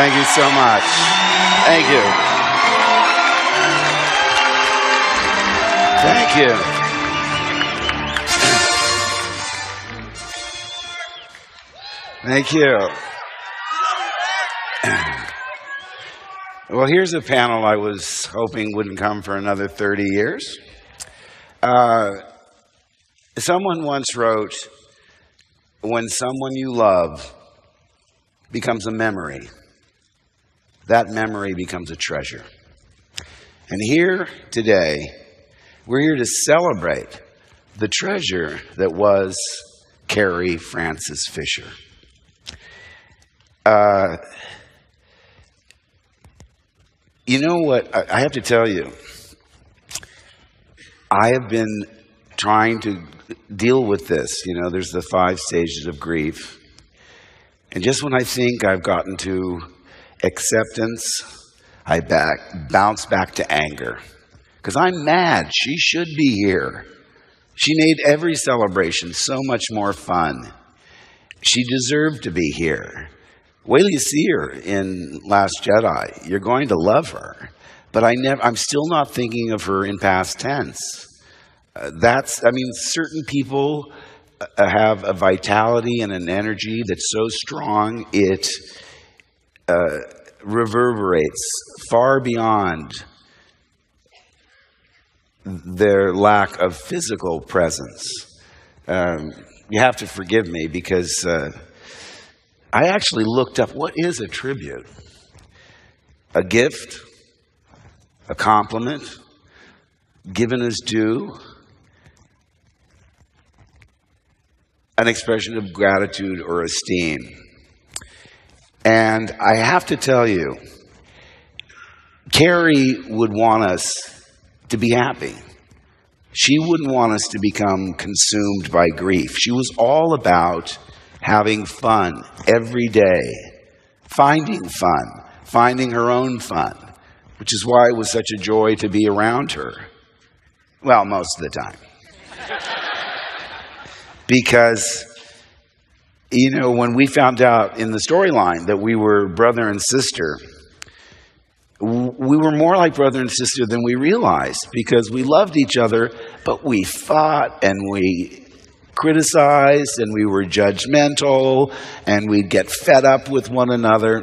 Thank you so much. Thank you. Thank you. Thank you. Well, here's a panel I was hoping wouldn't come for another 30 years. Someone once wrote, when someone you love becomes a memory, that memory becomes a treasure. And here today, we're here to celebrate the treasure that was Carrie Frances Fisher. You know what? I have to tell you, I have been trying to deal with this. You know, there's the 5 stages of grief. And just when I think I've gotten to acceptance, I bounce back to anger. Because I'm mad. She should be here. She made every celebration so much more fun. She deserved to be here. Wait till you see her in Last Jedi. You're going to love her. But I'm still not thinking of her in past tense. Certain people have a vitality and an energy that's so strong it reverberates far beyond their lack of physical presence. You have to forgive me because I actually looked up what is a tribute. A gift, a compliment, given as due, an expression of gratitude or esteem. And I have to tell you, Carrie would want us to be happy. She wouldn't want us to become consumed by grief. She was all about having fun every day, finding fun, finding her own fun, which is why it was such a joy to be around her. Well, most of the time. Because, you know, when we found out in the storyline that we were brother and sister, we were more like brother and sister than we realized because we loved each other, but we fought and we criticized and we were judgmental and we'd get fed up with one another.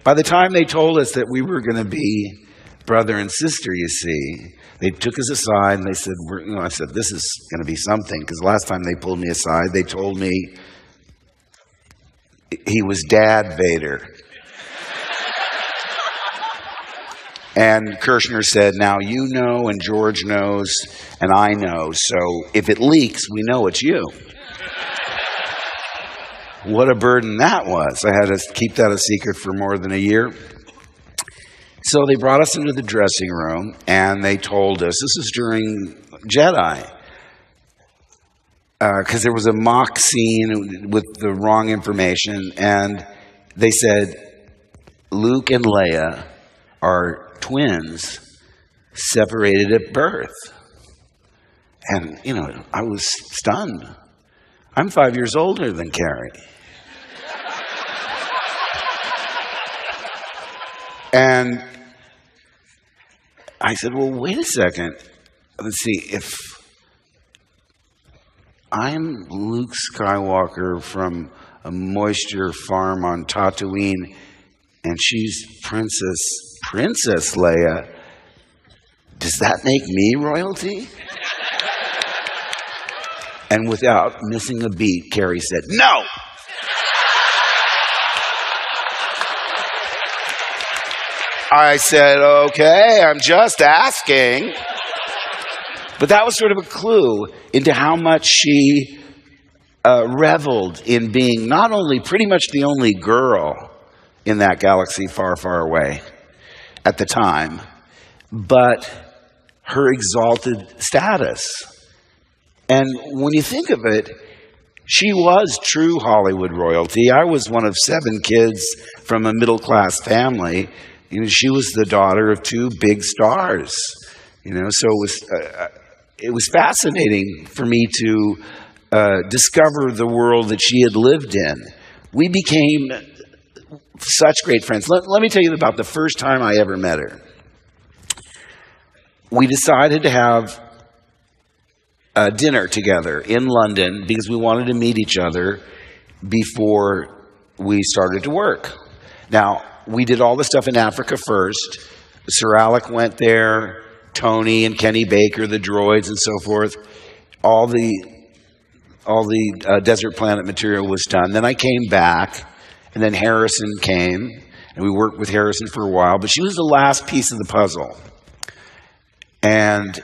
By the time they told us that we were going to be brother and sister, you see, they took us aside and they said, I said, this is going to be something, because last time they pulled me aside, they told me he was Dad Vader. And Kirshner said, now you know and George knows and I know, so if it leaks, we know it's you. What a burden that was. I had to keep that a secret for more than a year. So they brought us into the dressing room and they told us, this is during Jedi, because there was a mock scene with the wrong information, and they said, Luke and Leia are twins separated at birth. And, you know, I was stunned. I'm 5 years older than Carrie. And I said, well, wait a second. Let's see, if I'm Luke Skywalker from a moisture farm on Tatooine, and she's Princess Leia, does that make me royalty? And without missing a beat, Carrie said, no! I said, okay, I'm just asking. But that was sort of a clue into how much she reveled in being not only pretty much the only girl in that galaxy far, far away at the time, but her exalted status. And when you think of it, she was true Hollywood royalty. I was one of 7 kids from a middle-class family. You know, she was the daughter of 2 big stars. You know, so it was fascinating for me to discover the world that she had lived in. We became such great friends. Let me tell you about the first time I ever met her. We decided to have dinner together in London because we wanted to meet each other before we started to work. Now, we did all the stuff in Africa first. Sir Alec went there, Tony and Kenny Baker, the droids and so forth. All the Desert Planet material was done. Then I came back, and then Harrison came, and we worked with Harrison for a while, but she was the last piece of the puzzle. And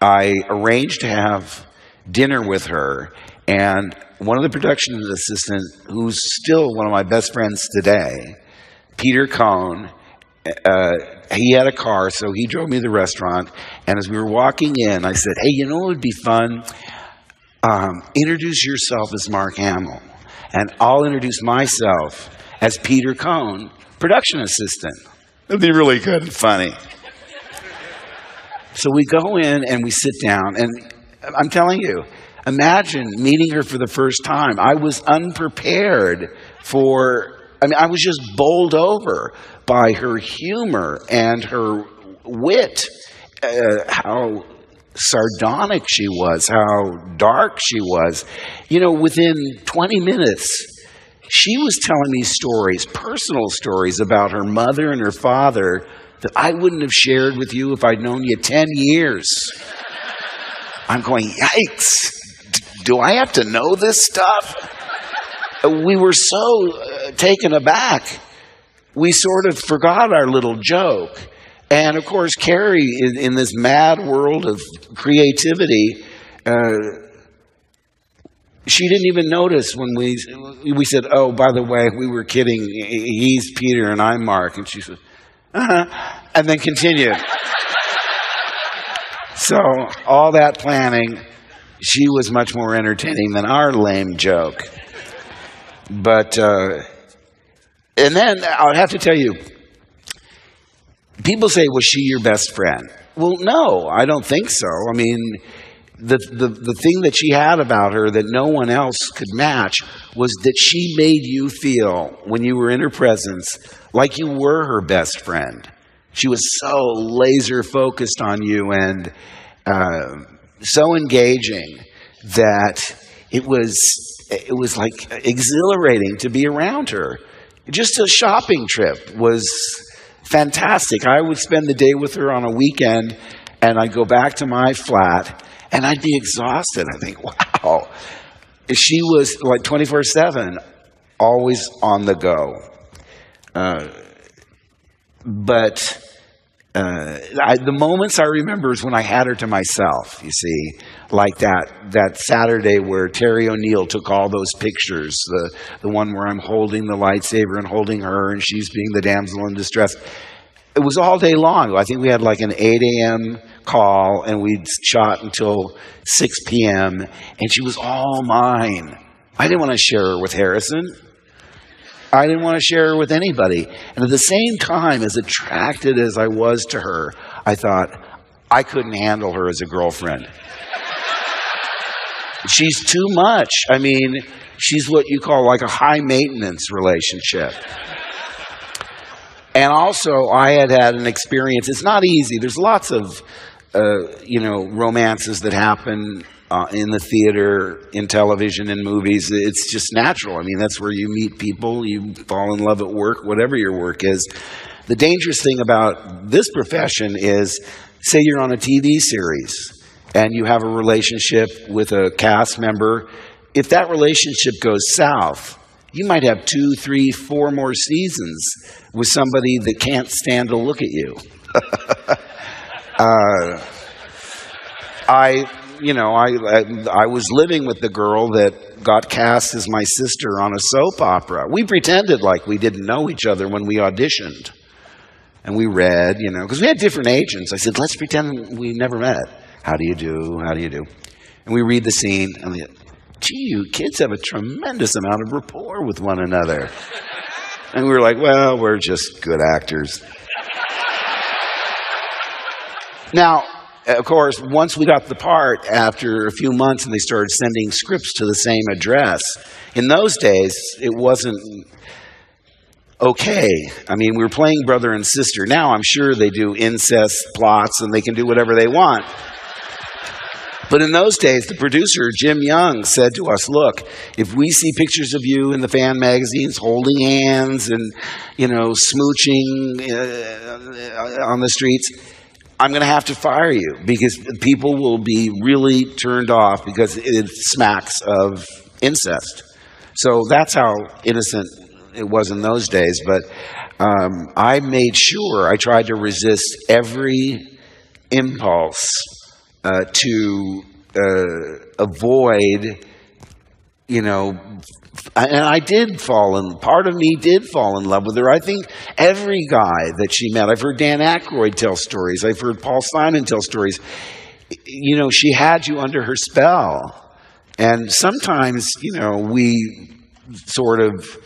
I arranged to have dinner with her, and one of the production assistants, who's still one of my best friends today, Peter Cohn, he had a car, so he drove me to the restaurant, and as we were walking in, I said, hey, you know what would be fun? Introduce yourself as Mark Hamill, and I'll introduce myself as Peter Cohn, production assistant. It'd be really good and funny. So we go in and we sit down, and I'm telling you, imagine meeting her for the first time. I was unprepared I was just bowled over by her humor and her wit, how sardonic she was, how dark she was. You know, within 20 minutes, she was telling me stories, personal stories about her mother and her father that I wouldn't have shared with you if I'd known you 10 years. I'm going, yikes, do I have to know this stuff? We were so taken aback, we sort of forgot our little joke. And of course, Carrie, in this mad world of creativity, she didn't even notice when we said, oh, by the way, we were kidding. He's Peter and I'm Mark. And she said, and then continued. So all that planning, she was much more entertaining than our lame joke. But, and then I would have to tell you, people say, was she your best friend? Well, no, I don't think so. I mean, the thing that she had about her that no one else could match was that she made you feel, when you were in her presence, like you were her best friend. She was so laser focused on you and so engaging that it was like exhilarating to be around her. Just a shopping trip was fantastic. I would spend the day with her on a weekend, and I'd go back to my flat, and I'd be exhausted. I think, wow. She was like 24/7, always on the go. But the moments I remember is when I had her to myself, you see, like that Saturday where Terry O'Neill took all those pictures, the one where I'm holding the lightsaber and holding her and she's being the damsel in distress. It was all day long. I think we had like an 8 a.m. call and we'd shot until 6 p.m. and she was all mine. I didn't want to share her with Harrison. I didn't want to share her with anybody. And at the same time, as attracted as I was to her, I thought, I couldn't handle her as a girlfriend. She's too much. I mean, she's what you call like a high maintenance relationship. And also, I had an experience. It's not easy. There's lots of, romances that happen in the theater, in television, in movies. It's just natural. I mean, that's where you meet people. You fall in love at work, whatever your work is. The dangerous thing about this profession is, say you're on a TV series and you have a relationship with a cast member. If that relationship goes south, you might have 2, 3, 4 more seasons with somebody that can't stand to look at you. I was living with the girl that got cast as my sister on a soap opera. We pretended like we didn't know each other when we auditioned. And we read, because we had different agents. I said, let's pretend we never met. How do you do? How do you do? And we read the scene, and we gee, you kids have a tremendous amount of rapport with one another. And we were like, well, we're just good actors. Now, of course, once we got the part, after a few months, and they started sending scripts to the same address. In those days, it wasn't okay. I mean, we were playing brother and sister. Now I'm sure they do incest plots and they can do whatever they want. But in those days, the producer, Jim Young, said to us, look, if we see pictures of you in the fan magazines holding hands and, smooching on the streets, I'm going to have to fire you because people will be really turned off because it smacks of incest. So that's how innocent it was in those days. But I made sure I tried to resist every impulse to avoid, and I did part of me did fall in love with her. I think every guy that she met, I've heard Dan Aykroyd tell stories, I've heard Paul Simon tell stories, she had you under her spell. And sometimes, we sort of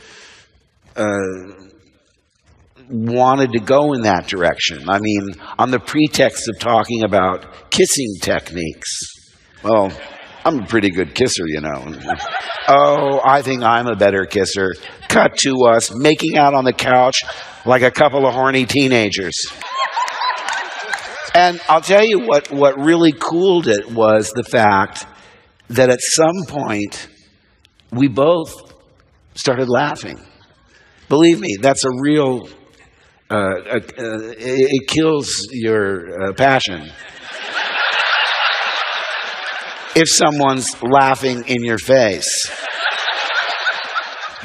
wanted to go in that direction. I mean, on the pretext of talking about kissing techniques. Well, I'm a pretty good kisser, Oh, I think I'm a better kisser. Cut to us making out on the couch like a couple of horny teenagers. And I'll tell you what really cooled it was the fact that at some point we both started laughing. Believe me, that's a real... it kills your passion. If someone's laughing in your face.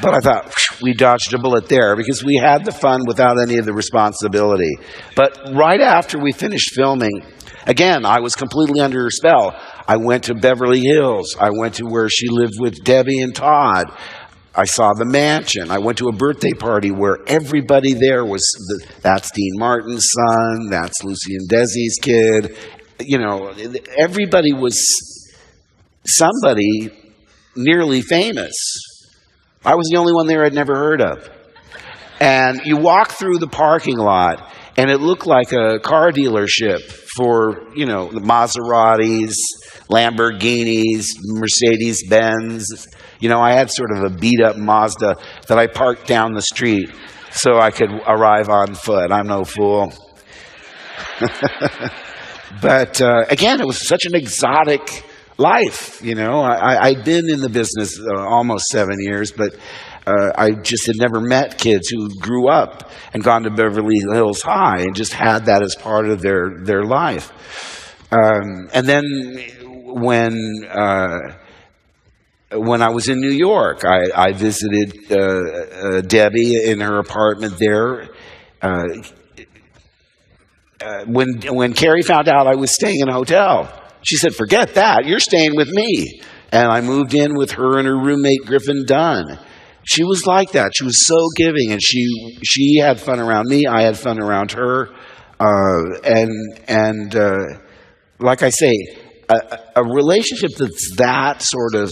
But I thought, we dodged a bullet there because we had the fun without any of the responsibility. But right after we finished filming, again, I was completely under her spell. I went to Beverly Hills. I went to where she lived with Debbie and Todd. I saw the mansion. I went to a birthday party where everybody there was, that's Dean Martin's son, that's Lucy and Desi's kid. Everybody was somebody nearly famous. I was the only one there I'd never heard of. And you walk through the parking lot, and it looked like a car dealership for, the Maseratis, Lamborghinis, Mercedes-Benz. I had sort of a beat-up Mazda that I parked down the street so I could arrive on foot. I'm no fool. But again, it was such an exotic life. I'd been in the business almost 7 years, but I just had never met kids who grew up and gone to Beverly Hills High and just had that as part of their life. And then when I was in New York, I visited Debbie in her apartment there. When Carrie found out I was staying in a hotel, she said, forget that, you're staying with me. And I moved in with her and her roommate, Griffin Dunn. She was like that. She was so giving, and she had fun around me. I had fun around her. And like I say, a relationship that's that sort of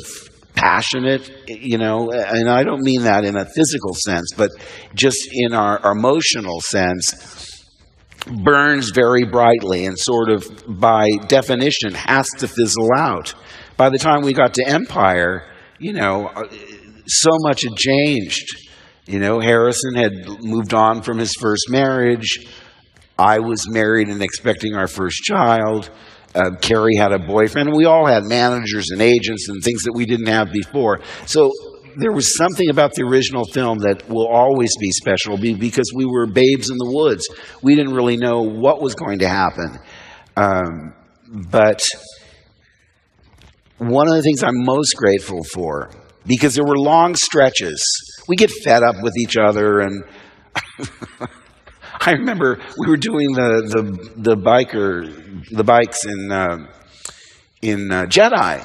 passionate, and I don't mean that in a physical sense, but just in our emotional sense, burns very brightly and sort of by definition has to fizzle out. By the time we got to Empire, so much had changed. Harrison had moved on from his first marriage. I was married and expecting our first child. Carrie had a boyfriend. We all had managers and agents and things that we didn't have before. So there was something about the original film that will always be special because we were babes in the woods. We didn't really know what was going to happen. But one of the things I'm most grateful for, because there were long stretches, we get fed up with each other, and I remember we were doing the bikes in Jedi,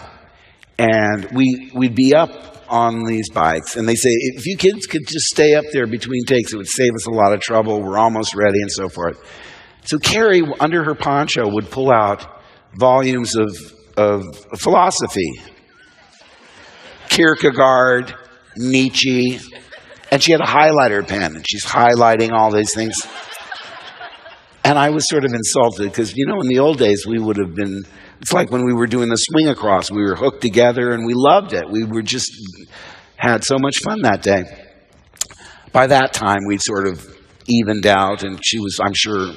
and we'd be up on these bikes, and they say, if you kids could just stay up there between takes, it would save us a lot of trouble. We're almost ready, and so forth. So Carrie, under her poncho, would pull out volumes of philosophy, Kierkegaard, Nietzsche, and she had a highlighter pen, and she's highlighting all these things. And I was sort of insulted because, in the old days, we would have been, it's like when we were doing the swing across, we were hooked together and we loved it. We were just had so much fun that day. By that time, we'd sort of evened out, and she was, I'm sure,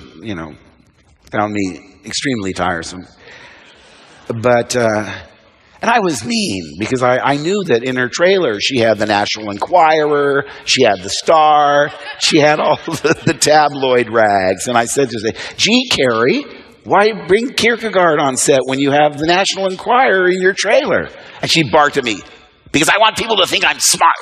found me extremely tiresome. But, and I was mean, because I knew that in her trailer, she had the National Enquirer, she had the Star, she had all the tabloid rags. And I said to her, gee, Carrie, why bring Kierkegaard on set when you have the National Enquirer in your trailer? And she barked at me, because I want people to think I'm smart.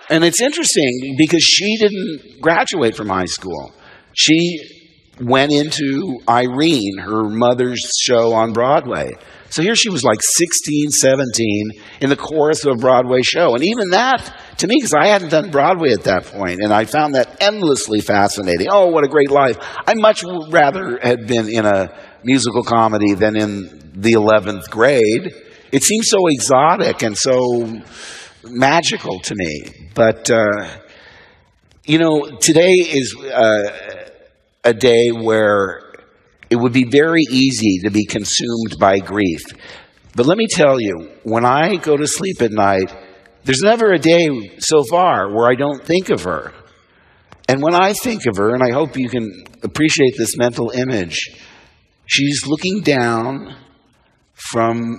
And it's interesting, because she didn't graduate from high school. She went into Irene, her mother's show on Broadway. So here she was like 16, 17 in the chorus of a Broadway show. And even that, to me, because I hadn't done Broadway at that point, and I found that endlessly fascinating. Oh, what a great life. I much rather had been in a musical comedy than in the 11th grade. It seemed so exotic and so magical to me. But, today is a day where it would be very easy to be consumed by grief. But let me tell you, when I go to sleep at night, there's never a day so far where I don't think of her. And when I think of her, and I hope you can appreciate this mental image, she's looking down from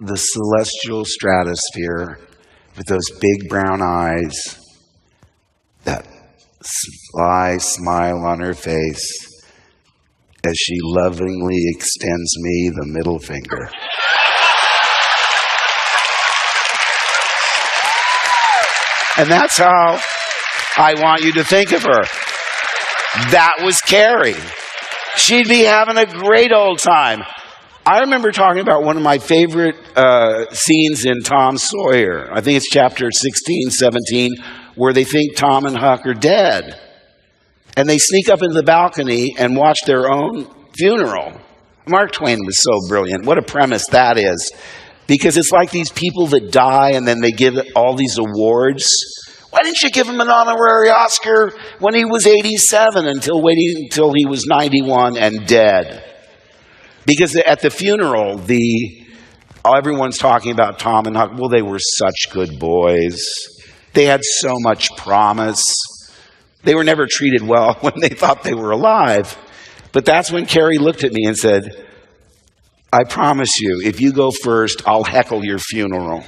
the celestial stratosphere with those big brown eyes, that sly smile on her face as she lovingly extends me the middle finger. And that's how I want you to think of her. That was Carrie. She'd be having a great old time. I remember talking about one of my favorite scenes in Tom Sawyer. I think it's chapter 16, 17, where they think Tom and Huck are dead. And they sneak up into the balcony and watch their own funeral. Mark Twain was so brilliant. What a premise that is. Because it's like these people that die and then they give all these awards. Why didn't you give him an honorary Oscar when he was 87 waiting until he was 91 and dead? Because at the funeral, everyone's talking about Tom and Huck. Well, they were such good boys. They had so much promise. They were never treated well when they thought they were alive. But that's when Carrie looked at me and said, I promise you, if you go first, I'll heckle your funeral.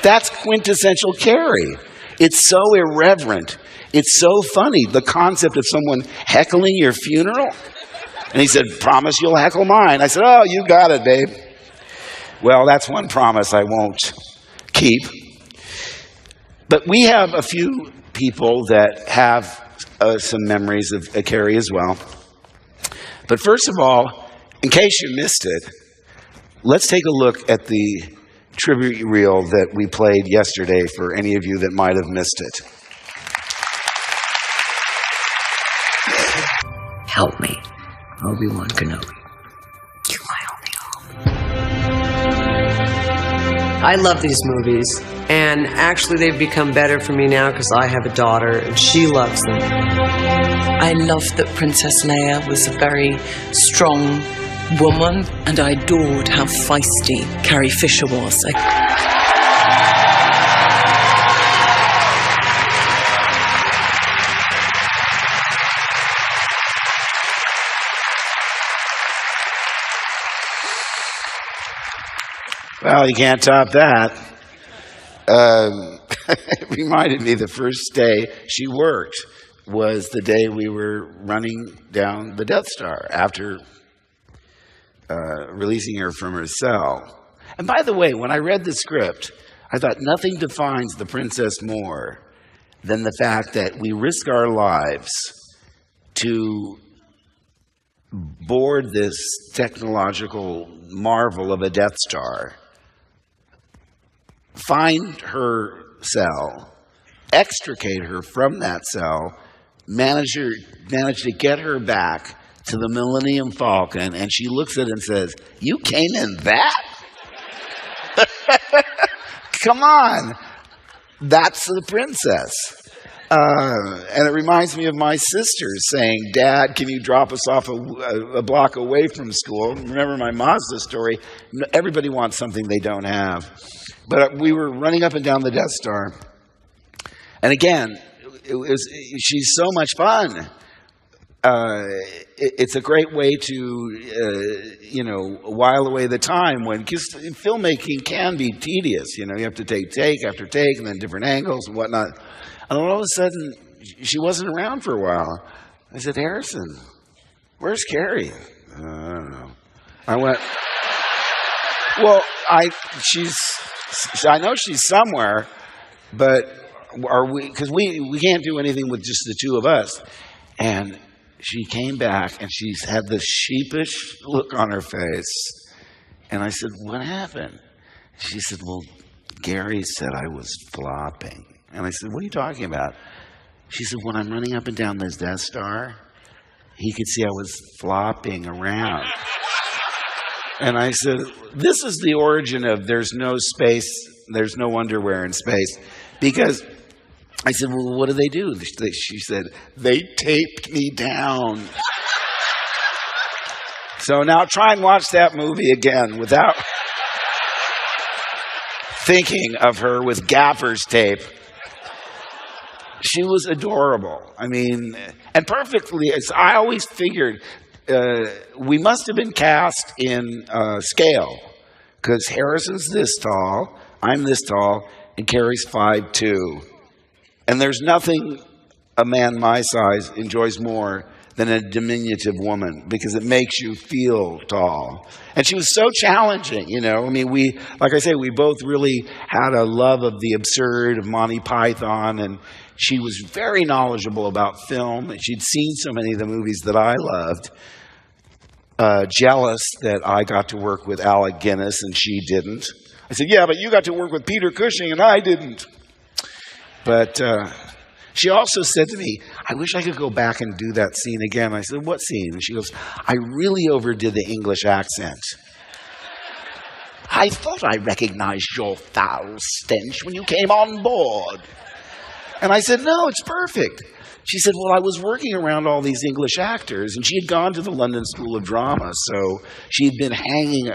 That's quintessential Carrie. It's so irreverent. It's so funny, the concept of someone heckling your funeral. And he said, promise you'll heckle mine. I said, oh, you got it, babe. Well, that's one promise I won't keep. But we have a few people that have some memories of Carrie as well. But first of all, in case you missed it, let's take a look at the tribute reel that we played yesterday for any of you that might have missed it. Help me, Obi-Wan Kenobi. You're my only hope. I love these movies, and actually they've become better for me now because I have a daughter and she loves them. I loved that Princess Leia was a very strong woman, and I adored how feisty Carrie Fisher was. Well, you can't top that. It reminded me the first day she worked was the day we were running down the Death Star after releasing her from her cell. And by the way, when I read the script, I thought nothing defines the princess more than the fact that we risk our lives to board this technological marvel of a Death Star, find her cell, extricate her from that cell, manage to get her back to the Millennium Falcon, and she looks at it and says, "You came in that?" Come on. That's the princess. And it reminds me of my sisters saying, Dad, can you drop us off a block away from school? Remember my Mazda story? Everybody wants something they don't have. But we were running up and down the Death Star. And again, she's so much fun. It's a great way to, while away the time because filmmaking can be tedious. You have to take after take and then different angles and whatnot. And all of a sudden, she wasn't around for a while. I said, Harrison, where's Carrie? I don't know. I went, well, I know she's somewhere, but because we can't do anything with just the two of us. And she came back and she's had this sheepish look on her face. And I said, what happened? She said, well, Gary said I was flopping. And I said, what are you talking about? She said, when I'm running up and down this Death Star, he could see I was flopping around. And I said, this is the origin of there's no space, there's no underwear in space. Because I said, well, what do they do? She said, they taped me down. So now try and watch that movie again without thinking of her with gaffer's tape. She was adorable. I mean, and perfectly, as I always figured, we must have been cast in scale, because Harrison's this tall, I'm this tall, and Carrie's 5'2". And there's nothing a man my size enjoys more than a diminutive woman, because it makes you feel tall. And she was so challenging, I mean, like I say, we both really had a love of the absurd, of Monty Python, and she was very knowledgeable about film. She'd seen so many of the movies that I loved. Jealous that I got to work with Alec Guinness and she didn't. I said, yeah, but you got to work with Peter Cushing and I didn't. But she also said to me, I wish I could go back and do that scene again. I said, what scene? And she goes, I really overdid the English accent. I thought I recognized your foul stench when you came on board. And I said, no, it's perfect. She said, well, I was working around all these English actors, and she had gone to the London School of Drama, so she had been hanging,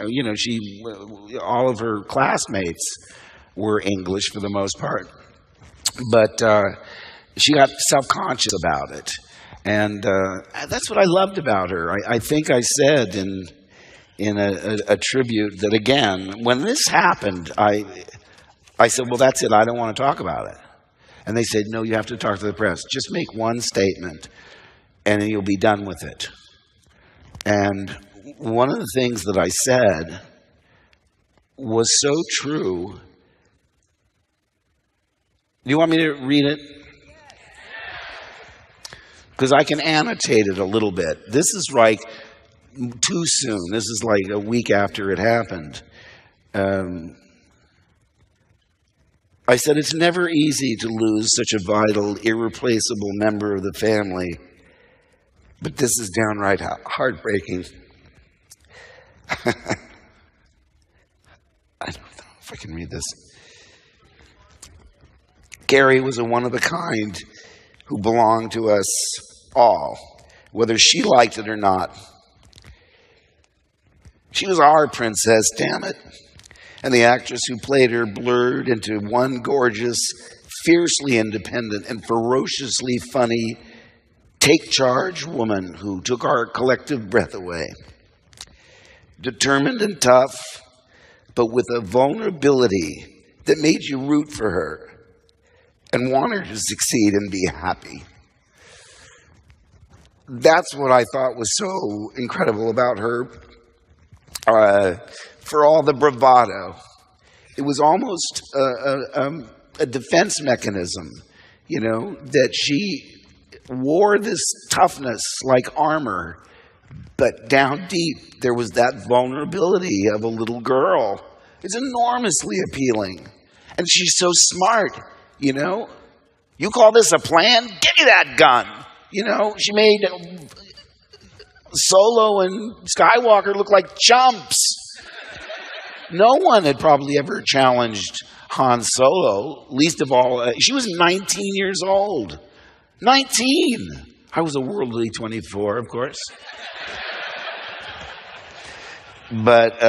all of her classmates were English for the most part. But she got self-conscious about it. And that's what I loved about her. I think I said in a tribute that, again, when this happened, I said, well, that's it. I don't want to talk about it. And they said, no, you have to talk to the press. Just make one statement, and then you'll be done with it. And one of the things that I said was so true. Do you want me to read it? Because I can annotate it a little bit. This is like too soon. This is like a week after it happened. I said, it's never easy to lose such a vital, irreplaceable member of the family, but this is downright heartbreaking. I don't know if I can read this. Carrie was a one-of-a-kind who belonged to us all, whether she liked it or not. She was our princess, damn it. And the actress who played her blurred into one gorgeous, fiercely independent, and ferociously funny take-charge woman who took our collective breath away. Determined and tough, but with a vulnerability that made you root for her and want her to succeed and be happy. That's what I thought was so incredible about her. For all the bravado, it was almost a defense mechanism, that she wore this toughness like armor, but down deep there was that vulnerability of a little girl. It's enormously appealing. And she's so smart, You call this a plan? Give me that gun. She made Solo and Skywalker look like chumps. No one had probably ever challenged Han Solo, least of all, she was 19 years old. 19! I was a worldly 24, of course. But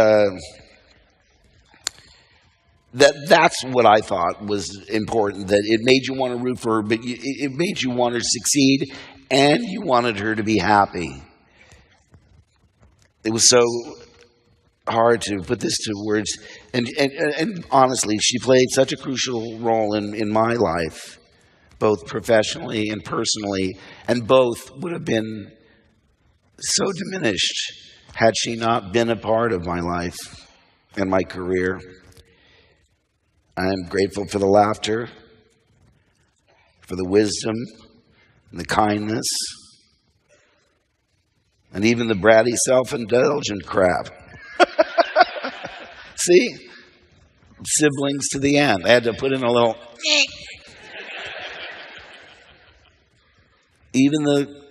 that's what I thought was important, that it made you want to root for her, but it made you want her to succeed, and you wanted her to be happy. It was so hard to put this to words. And honestly, she played such a crucial role in my life, both professionally and personally, and both would have been so diminished had she not been a part of my life and my career. I'm grateful for the laughter, for the wisdom, and the kindness, and even the bratty, self-indulgent crap. See? Siblings to the end. I had to put in a little... Even the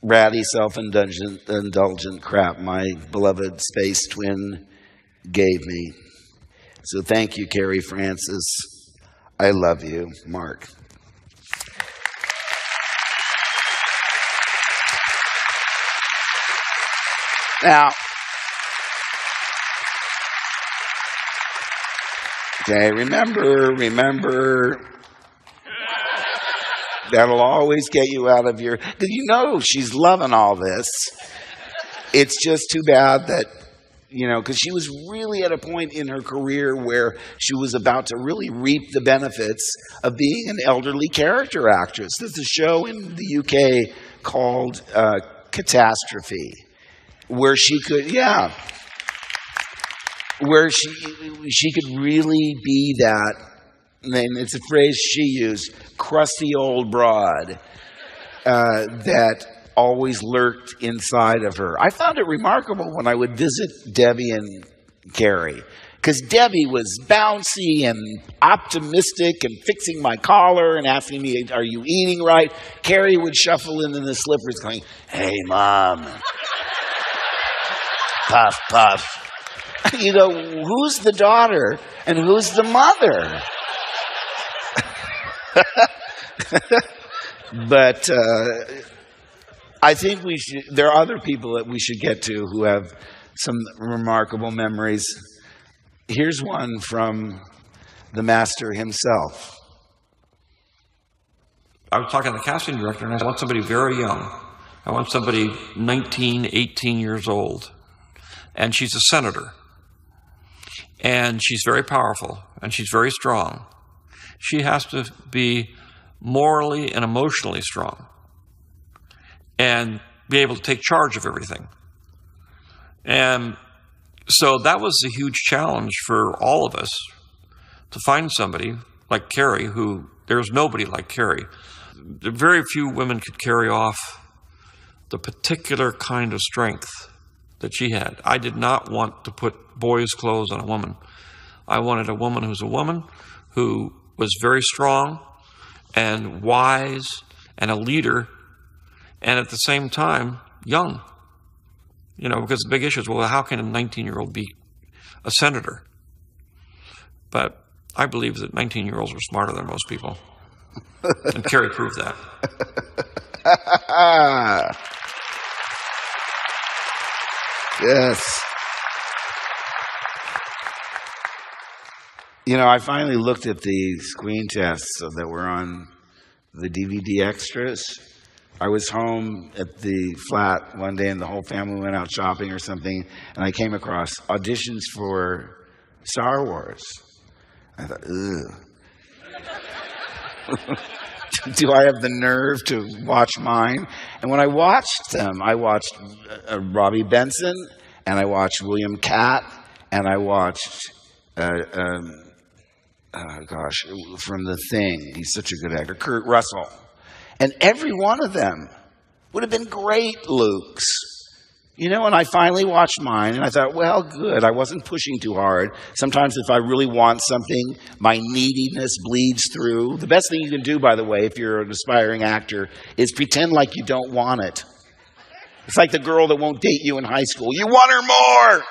bratty, self-indulgent crap my beloved space twin gave me. So thank you, Carrie Francis. I love you, Mark. Now, okay, remember, that'll always get you out of your, because you know she's loving all this. It's just too bad that, because she was really at a point in her career where she was about to really reap the benefits of being an elderly character actress. There's a show in the UK called Catastrophe, where she could, where she could really be that, and it's a phrase she used, crusty old broad that always lurked inside of her. I found it remarkable when I would visit Debbie and Carrie, because Debbie was bouncy and optimistic and fixing my collar and asking me, are you eating right? Carrie would shuffle in the slippers going, hey, Mom. Puff, puff. You go, who's the daughter and who's the mother? But I think there are other people that we should get to who have some remarkable memories. Here's one from the master himself. I was talking to the casting director, and I want somebody very young. I want somebody 19, 18 years old. And she's a senator. And she's very powerful, and she's very strong. She has to be morally and emotionally strong and be able to take charge of everything. And so that was a huge challenge for all of us, to find somebody like Carrie, who there's nobody like Carrie. Very few women could carry off the particular kind of strength that she had. I did not want to put boys' clothes on a woman. I wanted a woman who's a woman, who was very strong and wise and a leader, and at the same time, young. Because the big issue is, well, how can a 19-year-old be a senator? But I believe that 19-year-olds are smarter than most people. And Carrie proved that. Yes. I finally looked at the screen tests that were on the DVD extras. I was home at the flat one day and the whole family went out shopping or something, and I came across auditions for Star Wars. I thought, ugh. Do I have the nerve to watch mine? And when I watched them, I watched Robbie Benson, and I watched William Catt, and I watched, from The Thing. He's such a good actor. Kurt Russell. And every one of them would have been great Lukes. And I finally watched mine, and I thought, well, good. I wasn't pushing too hard. Sometimes if I really want something, my neediness bleeds through. The best thing you can do, by the way, if you're an aspiring actor, is pretend like you don't want it. It's like the girl that won't date you in high school. You want her more!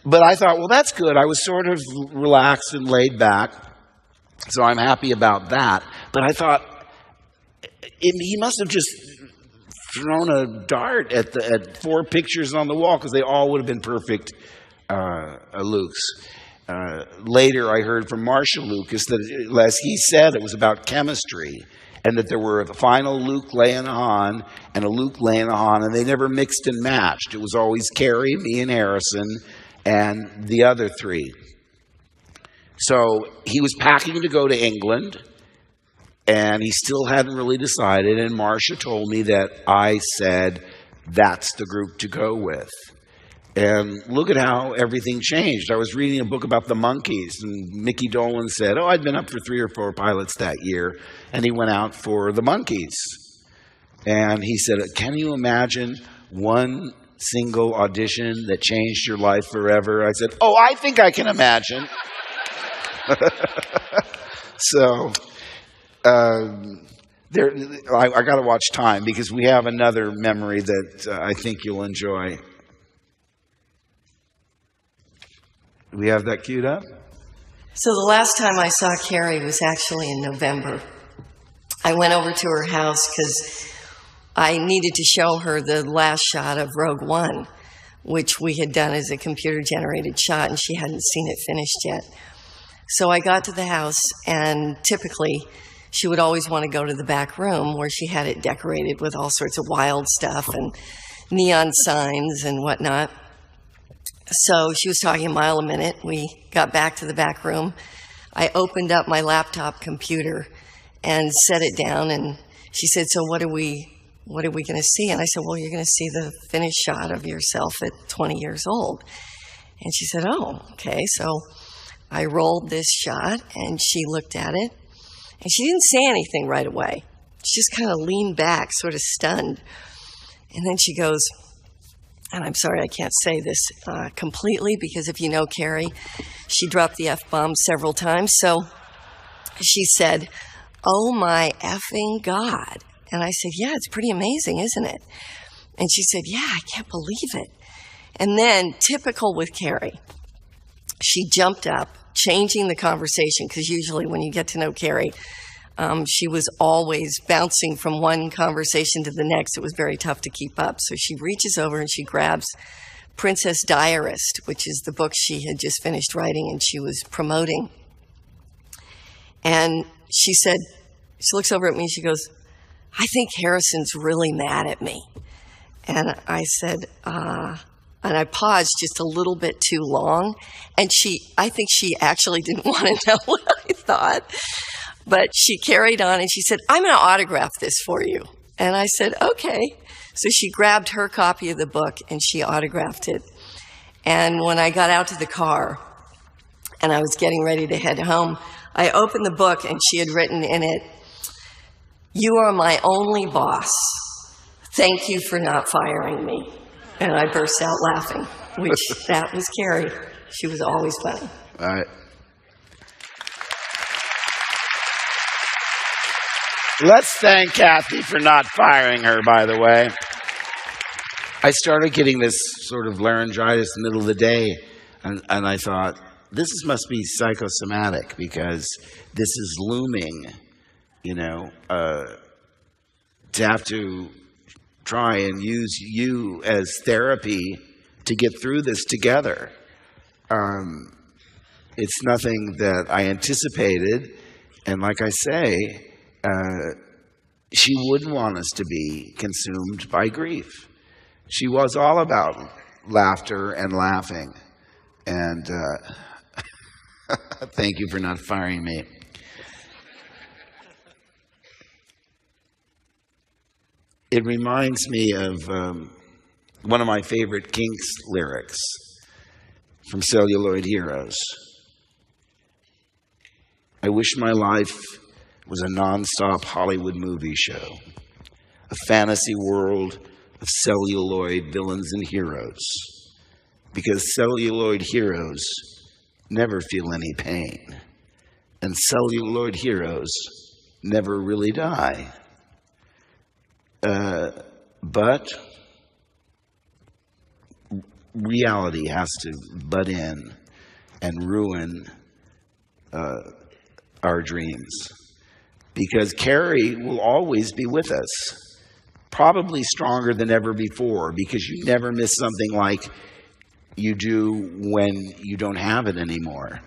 But I thought, well, that's good. I was sort of relaxed and laid back, so I'm happy about that. But I thought, he must have just thrown a dart at 4 pictures on the wall, because they all would have been perfect Lukes. Later, I heard from Marshall Lucas that, as he said, it was about chemistry, and that there were the final Luke, Leia, and Han, and a Luke, Leia, and Han, and they never mixed and matched. It was always Carrie, me, and Harrison, and the other 3. So he was packing to go to England, and he still hadn't really decided, and Marcia told me that I said, that's the group to go with. And look at how everything changed. I was reading a book about the monkeys, and Mickey Dolan said, oh, I'd been up for 3 or 4 pilots that year, and he went out for the monkeys. And he said, can you imagine one single audition that changed your life forever? I said, oh, I think I can imagine. So, I got to watch time, because we have another memory that I think you'll enjoy. We have that queued up? So the last time I saw Carrie was actually in November. I went over to her house because I needed to show her the last shot of Rogue One, which we had done as a computer-generated shot, and she hadn't seen it finished yet. So I got to the house, and typically she would always want to go to the back room where she had it decorated with all sorts of wild stuff and neon signs and whatnot. So she was talking a mile a minute. We got back to the back room. I opened up my laptop computer and set it down, and she said, so what are we going to see? And I said, well, you're going to see the finished shot of yourself at 20 years old. And she said, oh, okay. So I rolled this shot, and she looked at it, and she didn't say anything right away. She just kind of leaned back, sort of stunned. And then she goes, and I'm sorry I can't say this completely, because if you know Carrie, she dropped the F-bomb several times. So she said, oh my effing God. And I said, yeah, it's pretty amazing, isn't it? And she said, yeah, I can't believe it. And then, typical with Carrie, she jumped up, changing the conversation, because usually when you get to know Carrie, she was always bouncing from one conversation to the next. It was very tough to keep up. So she reaches over and she grabs Princess Diarist, which is the book she had just finished writing and she was promoting. And she said, she looks over at me and she goes, I think Harrison's really mad at me. And I said, and I paused just a little bit too long. And I think she actually didn't want to know what I thought. But she carried on and she said, I'm going to autograph this for you. And I said, okay. So she grabbed her copy of the book and she autographed it. And when I got out to the car and I was getting ready to head home, I opened the book and she had written in it, you are my only boss. Thank you for not firing me. And I burst out laughing, which that was Carrie. She was always funny. All right. Let's thank Kathy for not firing her, by the way. I started getting this sort of laryngitis in the middle of the day, and I thought, must be psychosomatic, because this is looming, to have to try and use you as therapy to get through this together. It's nothing that I anticipated, and like I say, she wouldn't want us to be consumed by grief. She was all about laughter and laughing. And thank you for not firing me. It reminds me of one of my favorite Kinks lyrics from Celluloid Heroes. I wish my life was a non-stop Hollywood movie show, a fantasy world of celluloid villains and heroes, because celluloid heroes never feel any pain, and celluloid heroes never really die. But reality has to butt in and ruin our dreams. Because Carrie will always be with us, probably stronger than ever before, because you never miss something like you do when you don't have it anymore.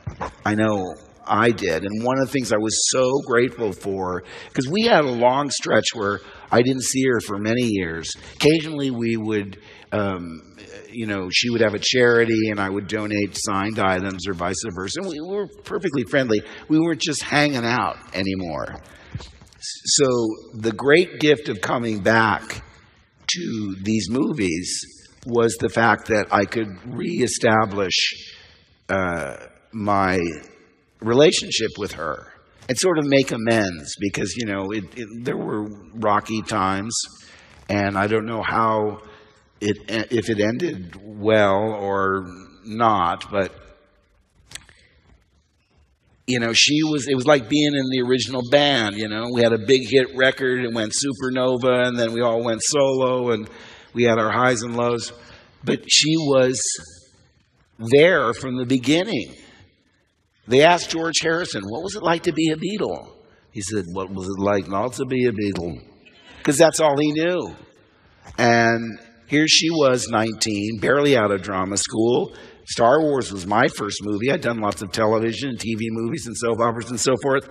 I know I did. And one of the things I was so grateful for, because we had a long stretch where I didn't see her for many years. Occasionally we would, she would have a charity and I would donate signed items or vice versa. And we were perfectly friendly. We weren't just hanging out anymore. So the great gift of coming back to these movies was the fact that I could reestablish my relationship with her and sort of make amends, because, there were rocky times, and I don't know how if it ended well or not, but it was like being in the original band. We had a big hit record, it went supernova, and then we all went solo, and we had our highs and lows. But she was there from the beginning. They asked George Harrison, what was it like to be a Beatle? He said, what was it like not to be a Beatle? Because that's all he knew. And here she was, 19, barely out of drama school. Star Wars was my first movie. I'd done lots of television and TV movies and soap operas and so forth.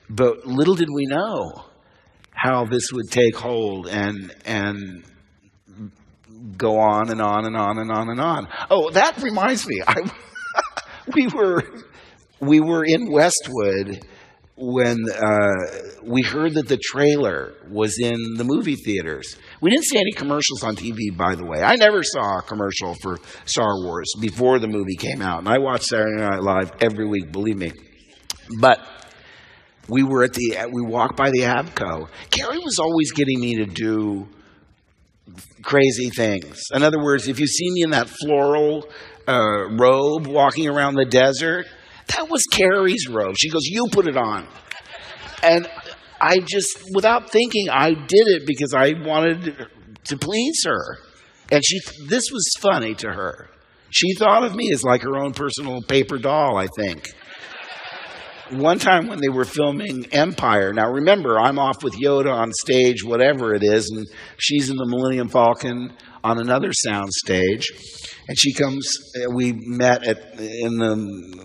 But little did we know how this would take hold and go on and on and on and on and on. Oh, that reminds me. We were in Westwood when we heard that the trailer was in the movie theaters. We didn't see any commercials on TV, by the way. I never saw a commercial for Star Wars before the movie came out. And I watched Saturday Night Live every week, believe me. But we walked by the Abco. Carrie was always getting me to do crazy things. In other words, if you see me in that floral robe walking around the desert, that was Carrie's robe. She goes, you put it on. And I just, without thinking, I did it because I wanted to please her. And this was funny to her. She thought of me as like her own personal paper doll, I think. One time when they were filming Empire, now remember, I'm off with Yoda on stage, whatever it is, and she's in the Millennium Falcon on another sound stage. And she comes, we met in the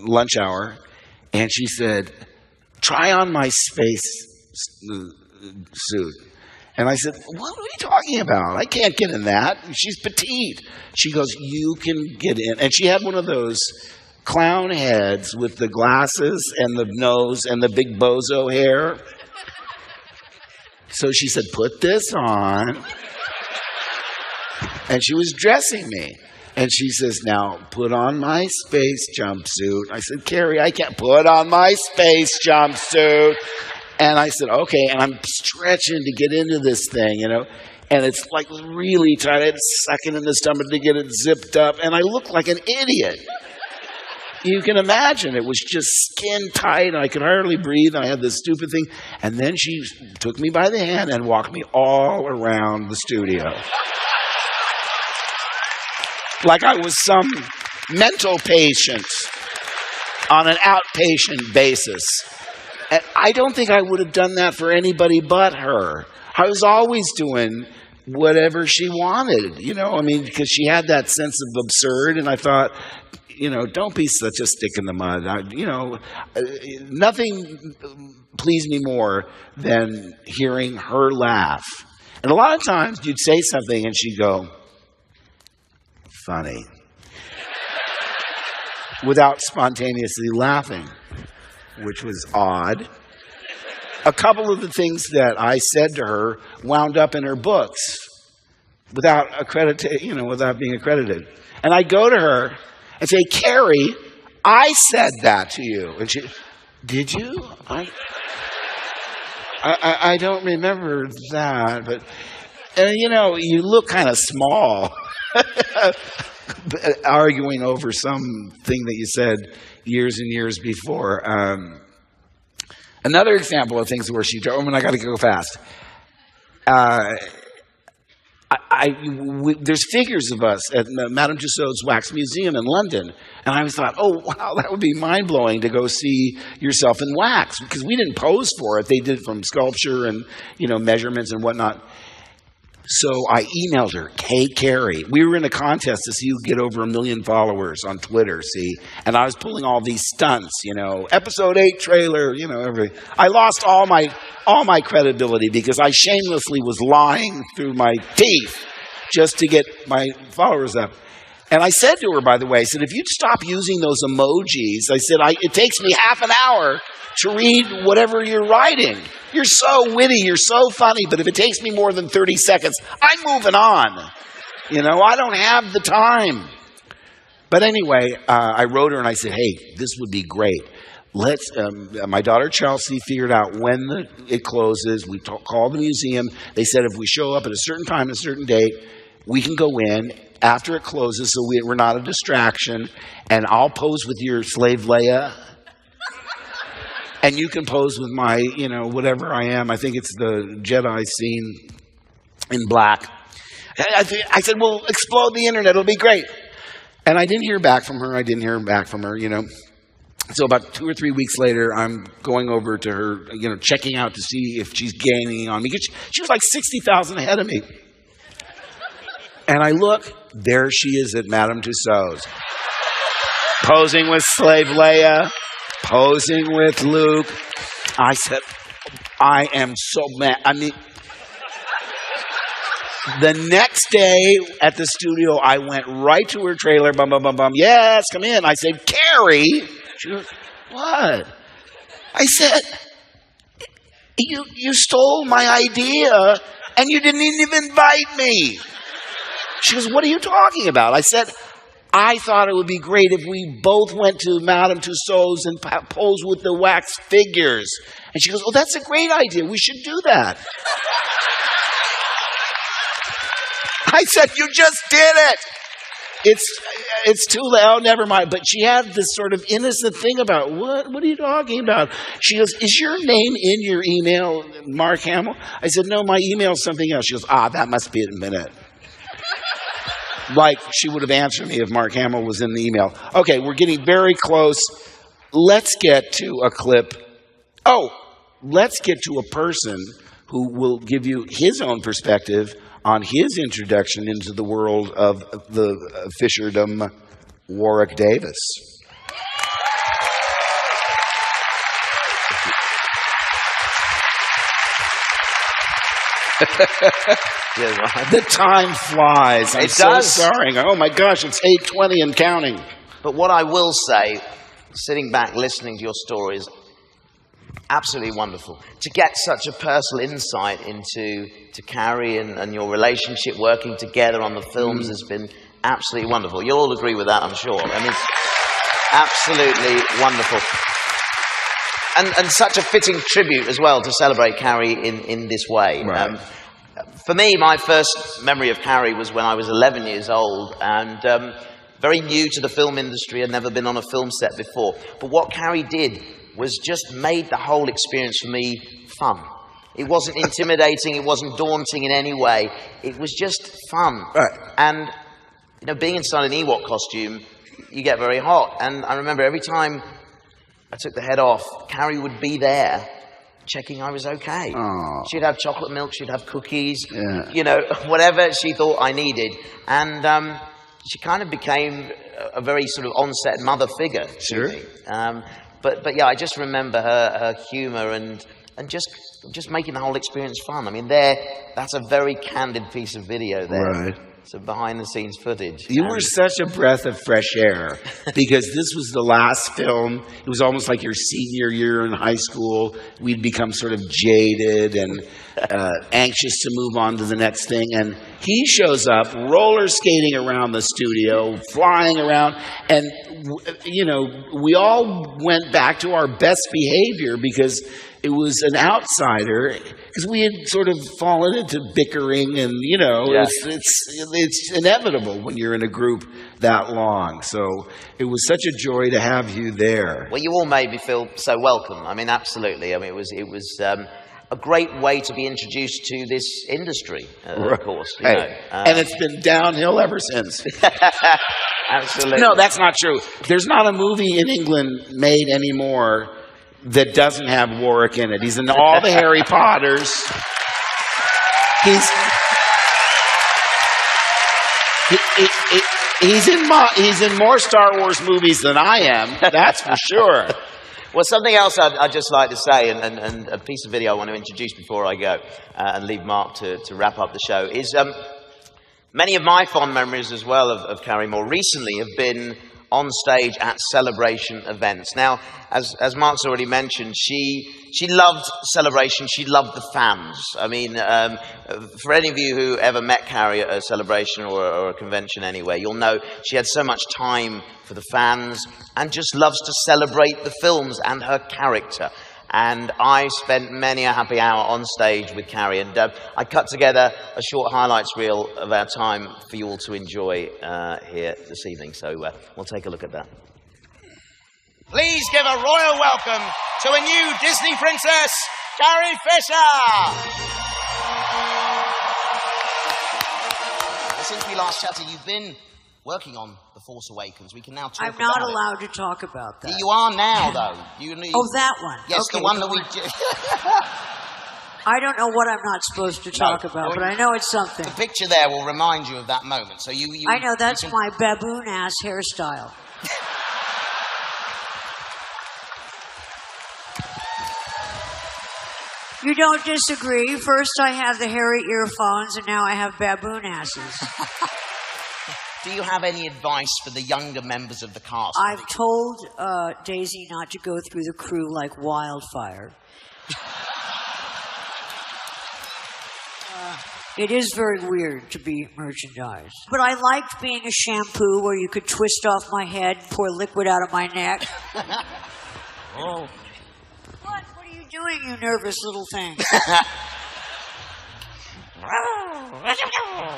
lunch hour, and she said, try on my space suit. And I said, what are you talking about? I can't get in that. She's petite. She goes, you can get in. And she had one of those clown heads with the glasses and the nose and the big bozo hair. So she said, put this on. And she was dressing me. And she says, now put on my space jumpsuit. I said, Carrie, I can't put on my space jumpsuit. And I said, okay. And I'm stretching to get into this thing, and it's like really tight. I had to suck it in the stomach to get it zipped up. And I looked like an idiot. You can imagine it was just skin tight, and I could hardly breathe, and I had this stupid thing. And then she took me by the hand and walked me all around the studio. Like I was some mental patient on an outpatient basis. And I don't think I would have done that for anybody but her. I was always doing whatever she wanted, because she had that sense of absurd, and I thought, don't be such a stick in the mud. Nothing pleased me more than hearing her laugh. And a lot of times you'd say something and she'd go, funny, without spontaneously laughing, which was odd. A couple of the things that I said to her wound up in her books without being accredited. And I go to her and say, Carrie, I said that to you. And she, did you? I don't remember that. But, you look kind of small arguing over something that you said years and years before. Another example of things where she told me, I got to go fast. there's figures of us at Madame Tussauds Wax Museum in London, and I always thought, oh wow, that would be mind-blowing to go see yourself in wax, because we didn't pose for it. They did it from sculpture and measurements and whatnot. So I emailed her, hey Carrie, we were in a contest to see who could get over 1 million followers on Twitter, and I was pulling all these stunts, episode 8 trailer, everything. I lost all my credibility because I shamelessly was lying through my teeth just to get my followers up. And I said to her, by the way, I said, if you'd stop using those emojis, I said, it takes me half an hour to read whatever you're writing. You're so witty, you're so funny, but if it takes me more than 30 seconds, I'm moving on. I don't have the time. But anyway, I wrote her and I said, hey, this would be great. Let's. My daughter Chelsea figured out when it closes. We called the museum. They said if we show up at a certain time, a certain date, we can go in after it closes, so we're not a distraction. And I'll pose with your slave Leia, and you can pose with my, whatever I am. I think it's the Jedi scene in black. I said, we'll explode the internet. It'll be great. And I didn't hear back from her. So about 2 or 3 weeks later, I'm going over to her, checking out to see if she's gaining on me. Because she was like 60,000 ahead of me. And I look, there she is at Madame Tussauds. Posing with slave Leia, posing with Luke. I said, I am so mad. I mean, the next day at the studio, I went right to her trailer. Bum, bum, bum, bum. Yes, come in. I said, Carrie. She goes, what? I said, you stole my idea and you didn't even invite me. She goes, what are you talking about? I said, I thought it would be great if we both went to Madame Tussauds and posed with the wax figures. And she goes, oh, that's a great idea. We should do that. I said, you just did it. It's too late. Oh, never mind. But she had this sort of innocent thing about, what are you talking about? She goes, is your name in your email, Mark Hamill? I said, no, my email's something else. She goes, that must be a minute. Like she would have answered me if Mark Hamill was in the email. Okay, we're getting very close. Let's get to a clip. Let's get to a person who will give you his own perspective on his introduction into the world of the fisherdom, Warwick Davis. The time flies. I'm so sorry. Oh my gosh, it's 8:20 and counting. But what I will say, sitting back listening to your stories, absolutely wonderful. To get such a personal insight into Carrie and your relationship working together on the films has been absolutely wonderful. You'll all agree with that, I'm sure. I mean, it's absolutely wonderful. And such a fitting tribute as well to celebrate Carrie in this way. Right. For me, my first memory of Carrie was when I was 11 years old and very new to the film industry. I'd never been on a film set before. But what Carrie did was just made the whole experience for me fun. It wasn't intimidating. It wasn't daunting in any way. It was just fun. Right. And, being inside an Ewok costume, you get very hot. And I remember every time I took the head off, Carrie would be there checking I was okay. Aww. She'd have chocolate milk, she'd have cookies, whatever she thought I needed. And she kind of became a very sort of on-set mother figure to me. But yeah, I just remember her humour and just making the whole experience fun. I mean, that's a very candid piece of video there. Right. Some behind-the-scenes footage. You were such a breath of fresh air because this was the last film. It was almost like your senior year in high school. We'd become sort of jaded and anxious to move on to the next thing. And he shows up roller skating around the studio, flying around. And, we all went back to our best behavior because it was an outsider, because we had sort of fallen into bickering, and it's inevitable when you're in a group that long. So it was such a joy to have you there. Well, you all made me feel so welcome. I mean, absolutely. I mean, it was a great way to be introduced to this industry, of course. You know. And it's been downhill ever since. Absolutely. No, that's not true. There's not a movie in England made anymore that doesn't have Warwick in it. He's in all the Harry Potters. He's in more Star Wars movies than I am. That's for sure. Well, something else I'd just like to say, and a piece of video I want to introduce before I go and leave Mark to wrap up the show, is many of my fond memories as well of Carrie more recently have been on stage at celebration events. Now, as Mark's already mentioned, she loved celebration. She loved the fans. I mean, for any of you who ever met Carrie at a celebration or a convention anywhere, you'll know she had so much time for the fans and just loves to celebrate the films and her character. And I spent many a happy hour on stage with Carrie, and I cut together a short highlights reel of our time for you all to enjoy here this evening. So we'll take a look at that. Please give a royal welcome to a new Disney princess, Carrie Fisher! Since we last chatted, you've been working on The Force Awakens. We can now talk about it. I'm not allowed to talk about that. You are now, though. Oh, that one. Yes, okay, the one that we... I don't know what I'm not supposed to talk about, but I know it's something. The picture there will remind you of that moment. So you I know, that's my baboon-ass hairstyle. You don't disagree. First I have the hairy earphones, and now I have baboon asses. Do you have any advice for the younger members of the cast? I've told Daisy not to go through the crew like wildfire. It is very weird to be merchandised. But I liked being a shampoo where you could twist off my head, pour liquid out of my neck. Oh. What are you doing, you nervous little thing?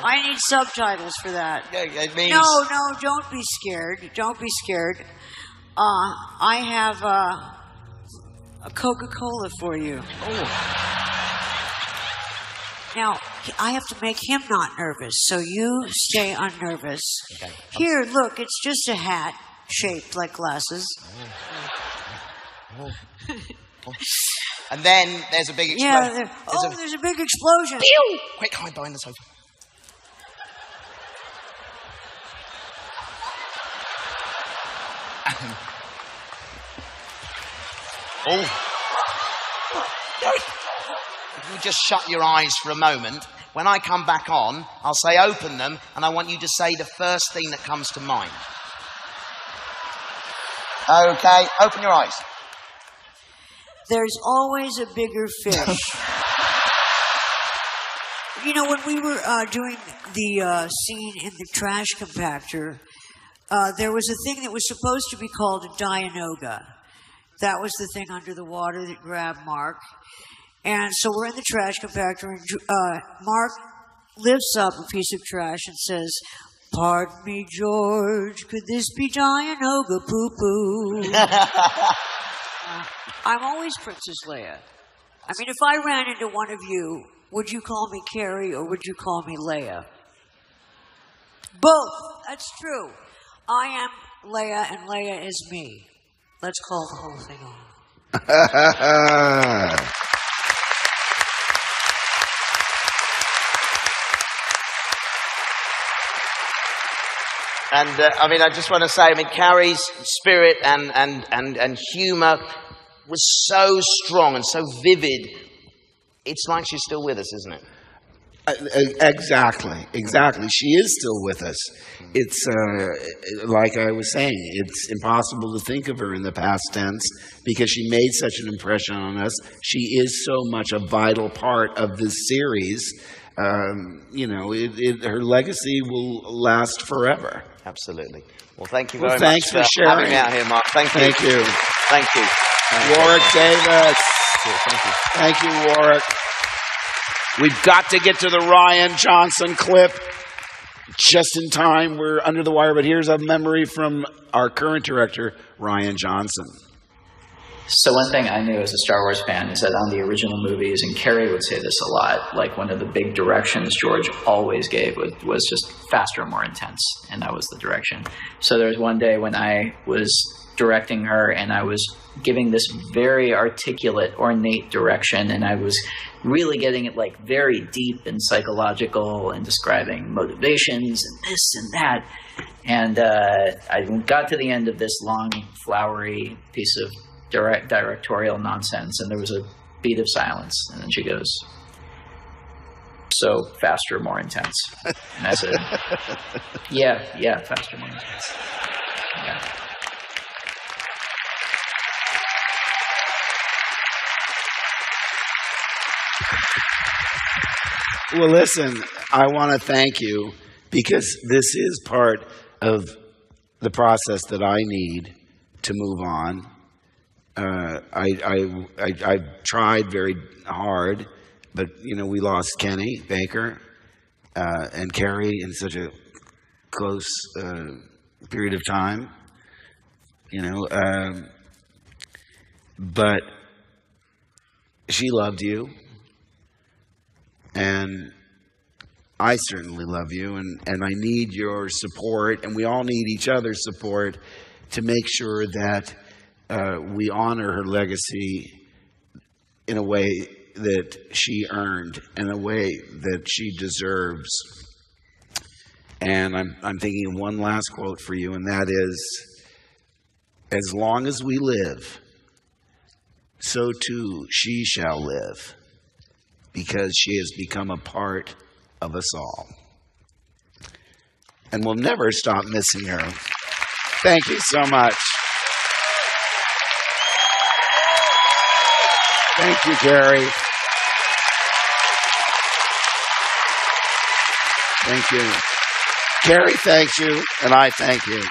I need subtitles for that. It means... No, don't be scared. Don't be scared. I have a Coca-Cola for you. Oh. Now, I have to make him not nervous, so you stay unnervous. Okay. Here, look, it's just a hat shaped like glasses. Oh. Oh. And then there's a big explosion. Yeah, there's a big explosion. Pew! Quick, hide behind the sofa. Oh. If you just shut your eyes for a moment, when I come back on, I'll say open them, and I want you to say the first thing that comes to mind. Okay, open your eyes. There's always a bigger fish. You know, when we were doing the scene in the trash compactor, there was a thing that was supposed to be called a Dianoga. That was the thing under the water that grabbed Mark. And so we're in the trash compactor, and Mark lifts up a piece of trash and says, "Pardon me, George, could this be Dianoga poo-poo?" I'm always Princess Leia. I mean, if I ran into one of you, would you call me Carrie or would you call me Leia? Both. That's true. I am Leia and Leia is me. Let's call the whole thing on. And I mean, I just want to say, I mean, Carrie's spirit and humour was so strong and so vivid. It's like she's still with us, isn't it? Exactly. She is still with us. It's like I was saying, it's impossible to think of her in the past tense because she made such an impression on us. She is so much a vital part of this series. You know, her legacy will last forever. Absolutely. Well, thank you very much thanks for sharing. having me out here, Mark. Thank you. Thank you. Thank you. Warwick Davis. Thank you. Thank you, Warwick. We've got to get to the Ryan Johnson clip just in time. We're under the wire, but here's a memory from our current director, Ryan Johnson. So one thing I knew as a Star Wars fan is that on the original movies, and Carrie would say this a lot, like one of the big directions George always gave was just faster, more intense, and that was the direction. So there was one day when I was directing her and I was giving this very articulate, ornate direction, and I was really getting it like very deep and psychological and describing motivations and this and that. And I got to the end of this long, flowery piece of directorial nonsense, and there was a beat of silence, and then she goes, "So faster, more intense." And I said, yeah, faster, more intense. Yeah. Well, listen, I want to thank you because this is part of the process that I need to move on. I tried very hard, but we lost Kenny Baker and Carrie in such a close period of time. But she loved you, and I certainly love you, and I need your support, and we all need each other's support to make sure that we honor her legacy in a way that she earned, in a way that she deserves. And I'm thinking of one last quote for you, and that is, "As long as we live, so too she shall live, because she has become a part of us all." And we'll never stop missing her. Thank you so much. Thank you, Carrie. Thank you. Carrie thanks you, and I thank you.